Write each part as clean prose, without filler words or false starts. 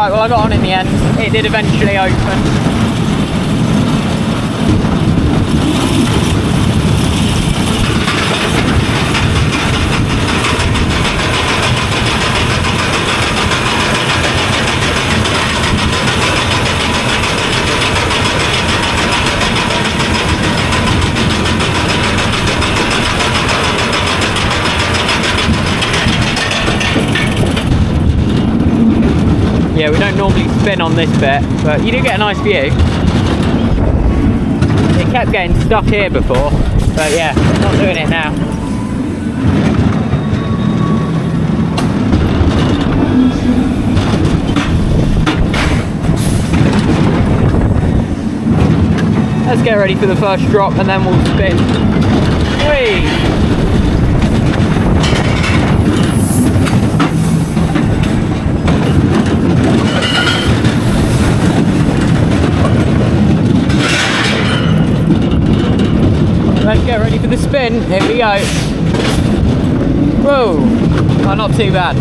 Right, well I got on in the end. It did eventually open. Yeah, we don't normally spin on this bit, but you do get a nice view. It kept getting stuck here before, but yeah, not doing it now. Let's get ready for the first drop and then we'll spin. Whee! Let's get ready for the spin. Here we go. Whoa! Oh, not too bad.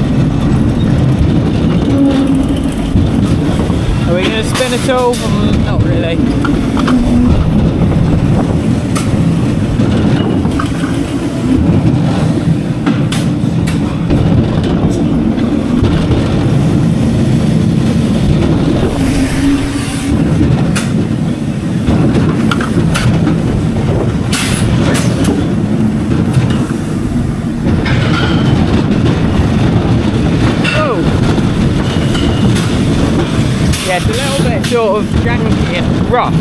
Are we going to spin at all? Not really. Yeah, it's a little bit sort of janky and rough.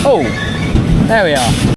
Oh, there we are.